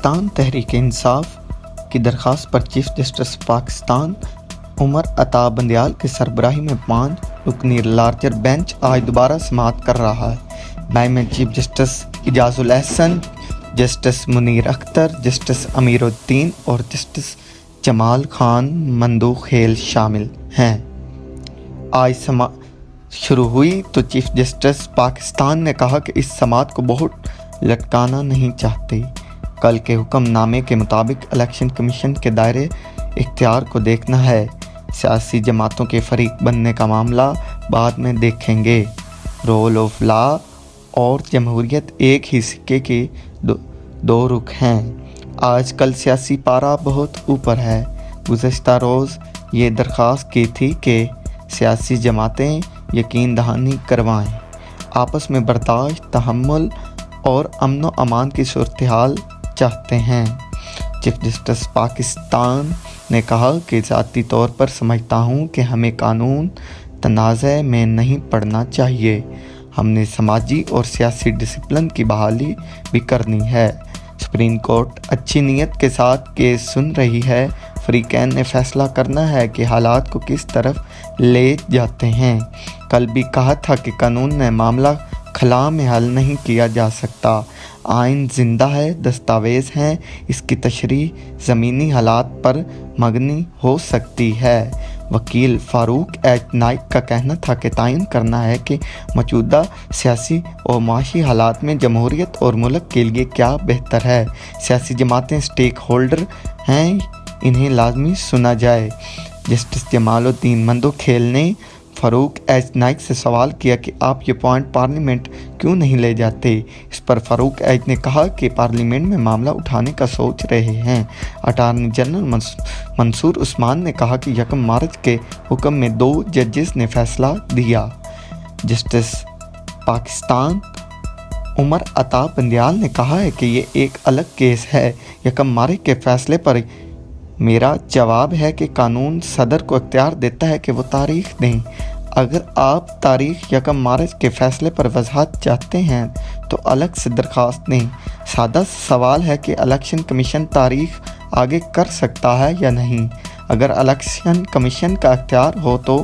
पाकिस्तान तहरीक इंसाफ की दरख्वास्त पर चीफ जस्टिस पाकिस्तान उमर अता बंदयाल की सरबराही में 5 रुकनी लार्जर बेंच आज दोबारा समाअत कर रहा है। बेंच में chief justice Ijajul Ahsan, justice Munir Akhtar, justice Amiruddin और जस्टिस जमाल खान मंदूखेल शामिल हैं। आज समाअत शुरू हुई तो चीफ जस्टिस पाकिस्तान ने कहा कि इस समाअत को बहुत लटकाना नहीं चाहते। कल के हुक्मनामे के मुताबिक इलेक्शन कमीशन के दायरे इख्तियार को देखना है। सियासी जमातों के फरीक बनने का मामला बाद में देखेंगे। रोल ऑफ लॉ और जमहूरियत एक ही सिक्के के दो रुख हैं। आजकल सियासी पारा बहुत ऊपर है। गुज़श्ता रोज़ ये दरख्वास्त की थी कि सियासी जमातें यकीन दहानी करवाएं, आपस में बर्दाश्त, तहम्मुल और अमन व अमान की सूरत हाल चाहते हैं। चीफ जस्टिस पाकिस्तान ने कहा कि ज़ाती तौर पर समझता हूँ कि हमें कानून तनाज़े में नहीं पड़ना चाहिए। हमने समाजी और सियासी डिसिप्लिन की बहाली भी करनी है। सुप्रीम कोर्ट अच्छी नीयत के साथ केस सुन रही है। फरीकैन ने फैसला करना है कि हालात को किस तरफ ले जाते हैं। कल भी कहा था कि कानून ने मामला खला में हल नहीं किया जा सकता। आइन जिंदा है, दस्तावेज़ हैं, इसकी तशरीह ज़मीनी हालात पर मबनी हो सकती है। वकील फ़ारूक एच नाइक का कहना था कि तयन करना है कि मौजूदा सियासी और माशी हालात में जमहूरियत और मुल्क के लिए क्या बेहतर है। सियासी जमातें स्टेक होल्डर हैं, इन्हें लाजमी सुना जाए। जस्टिस जमालुद्दीन मंदूखेल ने फ़ारूक एच नाइक से सवाल किया कि आप ये पॉइंट पार्लियामेंट क्यों नहीं ले जाते। इस पर फ़ारूक एच ने कहा कि पार्लियामेंट में मामला उठाने का सोच रहे हैं। अटार्नी जनरल मंसूर उस्मान ने कहा कि 1 मार्च के हुक्म में 2 जजेस ने फैसला दिया। जस्टिस पाकिस्तान उमर अता बंदयाल ने कहा है कि ये एक अलग केस है। 1 मार्च के फैसले पर मेरा जवाब है कि कानून सदर को इख्तियार देता है कि वो तारीख दें। अगर आप तारीख 1 मार्च के फैसले पर वजाहत चाहते हैं तो अलग से दरख्वास्त दें। सादा सवाल है कि इलेक्शन कमीशन तारीख आगे कर सकता है या नहीं। अगर इलेक्शन कमीशन का इख्तियार हो तो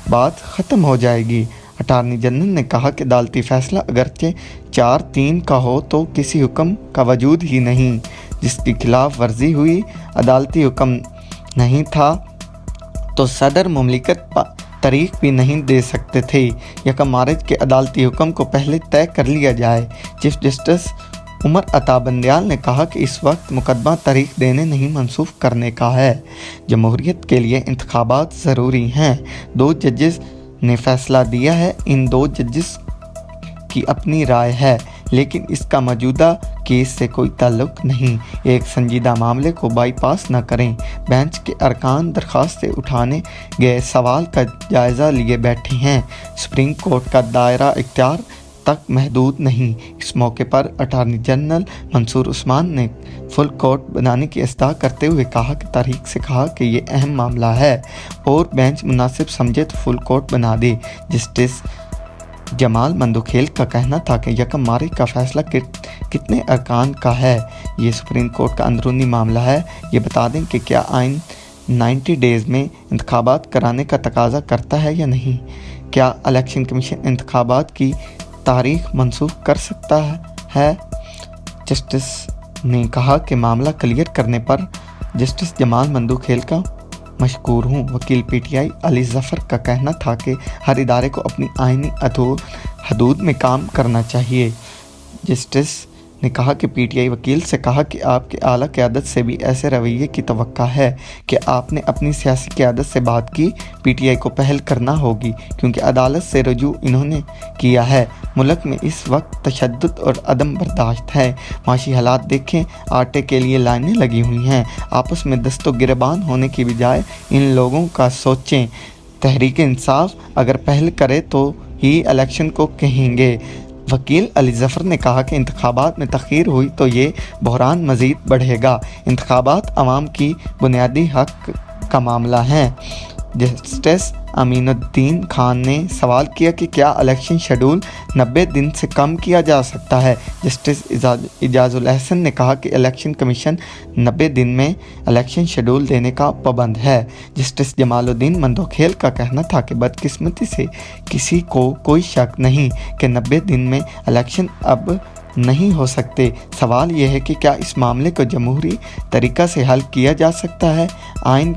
बात ख़त्म हो जाएगी। अटार्नी जनरल ने कहा कि अदालती फ़ैसला अगरचे 4-3 का हो तो किसी हुक्म का वजूद ही नहीं जिसकी खिलाफ वर्जी हुई। अदालती हुक्म नहीं था तो सदर मुमलिकत तारीख भी नहीं दे सकते थे। 1 मार्च के अदालती हुक्म को पहले तय कर लिया जाए। चीफ जस्टिस उमर अता बंदयाल ने कहा कि इस वक्त मुकदमा तारीख देने नहीं मंसूख करने का है। जमहूरियत के लिए इंतखाबात ज़रूरी हैं। 2 जजेस ने फैसला दिया है। इन 2 जजेस की अपनी राय है, लेकिन इसका मौजूदा केस से कोई ताल्लुक नहीं। एक संजीदा मामले को बाईपास न करें। बेंच के अरकान दरख्वास्त से उठाने गए सवाल का जायज़ा लिए बैठे हैं। सुप्रीम कोर्ट का दायरा इख्तियार तक महदूद नहीं। इस मौके पर अटार्नी जनरल मंसूर उस्मान ने फुल कोर्ट बनाने की इस्तः करते हुए कहा कि तारीख से कहा कि ये अहम मामला है और बेंच मुनासिब समझे तो फुल कोर्ट बना दे। जस्टिस जमाल मंदूखेल का कहना था कि 1 मार्च का फैसला कितने अरकान का है। ये सुप्रीम कोर्ट का अंदरूनी मामला है। ये बता दें कि क्या आइन 90 डेज़ में इंतखाबात कराने का तकाजा करता है या नहीं। क्या इलेक्शन कमीशन इंतखाबात की तारीख मंसूख कर सकता है। जस्टिस ने कहा कि मामला क्लियर करने पर जस्टिस जमाल मंदूखेल का मशकूर हूँ। वकील पीटीआई अली ज़फ़र का कहना था कि हर इदारे को अपनी आइनी हदूद में काम करना चाहिए। जस्टिस ने कहा कि पीटीआई वकील से कहा कि आपकी आला क़यादत से भी ऐसे रवैये की तवक्का है कि आपने अपनी सियासी क़यादत से बात की। पीटीआई को पहल करना होगी क्योंकि अदालत से रुजू इन्होंने किया है। मुल्क में इस वक्त तशद्दुद और अदम बर्दाश्त है। माशी हालात देखें, आटे के लिए लाइनें लगी हुई हैं। आपस में दस्तो गिरबान होने की बजाय इन लोगों का सोचें। तहरीक इंसाफ अगर पहल करे तो ही इलेक्शन को कहेंगे। वकील अली ज़फ़र ने कहा कि इंतखाबात में तख़ीर हुई तो ये बहरान मज़ीद बढ़ेगा। इंतखाबात अवाम की बुनियादी हक़ का मामला है। जस्टिस अमीनुद्दीन खान ने सवाल किया कि क्या इलेक्शन शेड्यूल 90 दिन से कम किया जा सकता है। जस्टिस इजाजुल अहसन ने कहा कि इलेक्शन कमीशन 90 दिन में इलेक्शन शेड्यूल देने का पाबंद है। जस्टिस जमालुद्दीन मंदोखेल का कहना था कि बदकिस्मती से किसी को कोई शक नहीं कि 90 दिन में इलेक्शन अब नहीं हो सकते। सवाल यह है कि क्या इस मामले को जमहूरी तरीक़ा से हल किया जा सकता है। आइन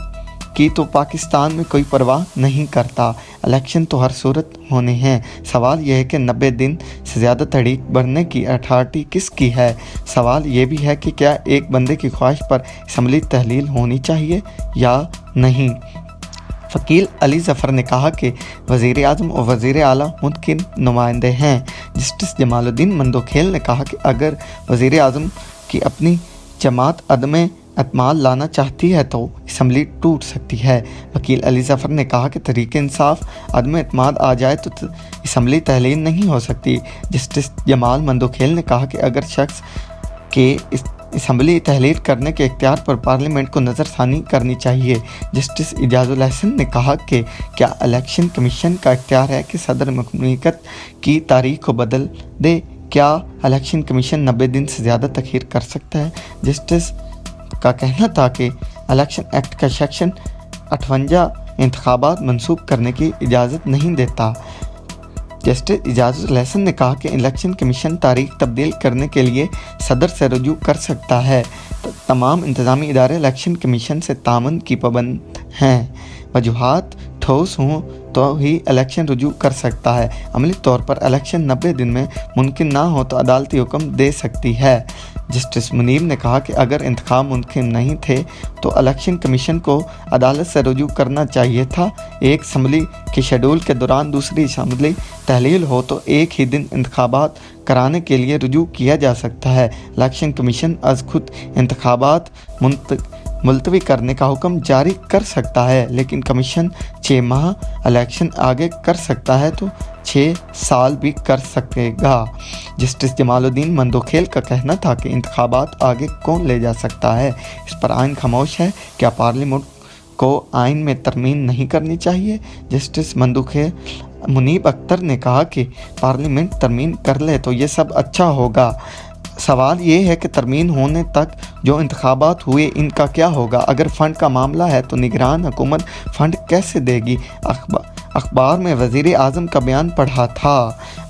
की तो पाकिस्तान में कोई परवाह नहीं करता, इलेक्शन तो हर सूरत होने हैं। सवाल यह है कि 90 दिन से ज़्यादा तारीख बढ़ने की अथॉरिटी किसकी है। सवाल ये भी है कि क्या एक बंदे की ख्वाहिश पर असम्बली तहलील होनी चाहिए या नहीं। वकील अली ज़फ़र ने कहा कि वज़ीर आज़म और वज़ीर आला मुमकिन नुमाइंदे हैं। जस्टिस जमालुद्दीन मंदोखेल ने कहा कि अगर वज़ीर आज़म की अपनी जमात अदम एतमाद लाना चाहती है तो असम्बली टूट सकती है। वकील अली ज़फ़र ने कहा कि तहरीक इंसाफ अदम एतमाद आ जाए तो असम्बली तहलील नहीं हो सकती। जस्टिस जमाल मंदोखेल ने कहा कि अगर शख्स के असम्बली तहलील करने के इख्तियार पर पार्लियामेंट को नज़रसानी करनी चाहिए। जस्टिस इजाजुल अहसन ने कहा कि क्या इलेक्शन कमीशन का इख्तियार है कि सदर ममलिकत की तारीख को बदल दे। क्या इलेक्शन कमीशन 90 दिन से ज़्यादा तखीर कर सकता है। जस्टिस का कहना था कि इलेक्शन एक्ट का सेक्शन 58 इंतखाबात मंसूख करने की इजाज़त नहीं देता। जस्टिस इजाजुल अहसन ने कहा कि इलेक्शन कमीशन तारीख तब्दील करने के लिए सदर से रुजू कर सकता है। तमाम इंतज़ामी इदारे इलेक्शन कमीशन से तामन की पाबंद हैं। वजूहात ठोस हों तो ही इलेक्शन रुजू कर सकता है। अमली तौर पर इलेक्शन 90 दिन में मुमकिन ना हो तो अदालती हुक्म दे सकती है। जस्टिस मुनीब ने कहा कि अगर इंतखाब मुमकिन नहीं थे तो इलेक्शन कमीशन को अदालत से रुजू करना चाहिए था। एक असम्बली के शेड्यूल के दौरान दूसरी असम्बली तहलील हो तो एक ही दिन इंतखाबात कराने के लिए रुजू किया जा सकता है। इलेक्शन कमीशन अज खुद इंतखाबात मुलतवी करने का हुक्म जारी कर सकता है, लेकिन कमीशन 6 माह इलेक्शन आगे कर सकता है तो 6 साल भी कर सकेगा। जस्टिस जमालुद्दीन मंदोखेल का कहना था कि इंतखाबात आगे कौन ले जा सकता है, इस पर आइन खामोश है। क्या पार्लियामेंट को आइन में तरमीम नहीं करनी चाहिए। जस्टिस मंदोखेल मुनीब अख्तर ने कहा कि पार्लियामेंट तरमीम कर ले तो ये सब अच्छा होगा। सवाल ये है कि तरमीम होने तक जो इंतखाबात हुए इनका क्या होगा। अगर फ़ंड का मामला है तो निगरान हुकूमत फ़ंड कैसे देगी। अखबार में वज़ीर आज़म का बयान पढ़ा था।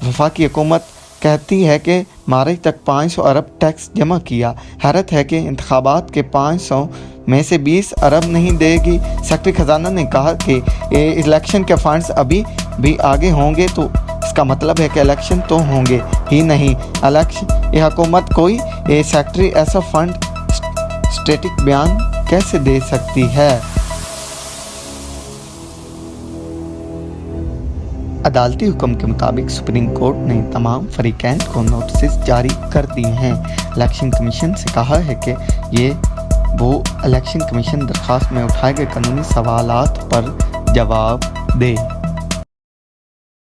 वफाकी हुकूमत कहती है कि मार्च तक 500 अरब टैक्स जमा किया। हैरत है कि इंतखाबात के 500 में से 20 अरब नहीं देगी। सेक्रेटरी ख़जाना ने कहा कि इलेक्शन के फंड्स अभी भी आगे होंगे तो इसका मतलब है कि इलेक्शन तो होंगे ही नहीं। इलेक्शन ये हुकूमत कोई सेक्रेटरी ऐसा फंड स्टैटिक बयान कैसे दे सकती है। अदालती हुक्म के मुताबिक सुप्रीम कोर्ट ने तमाम फरीकैन को नोटिस जारी कर दिए हैं। इलेक्शन कमीशन से कहा है कि ये वो इलेक्शन कमीशन दरख्वास्त में उठाए गए कानूनी सवालात पर जवाब दे।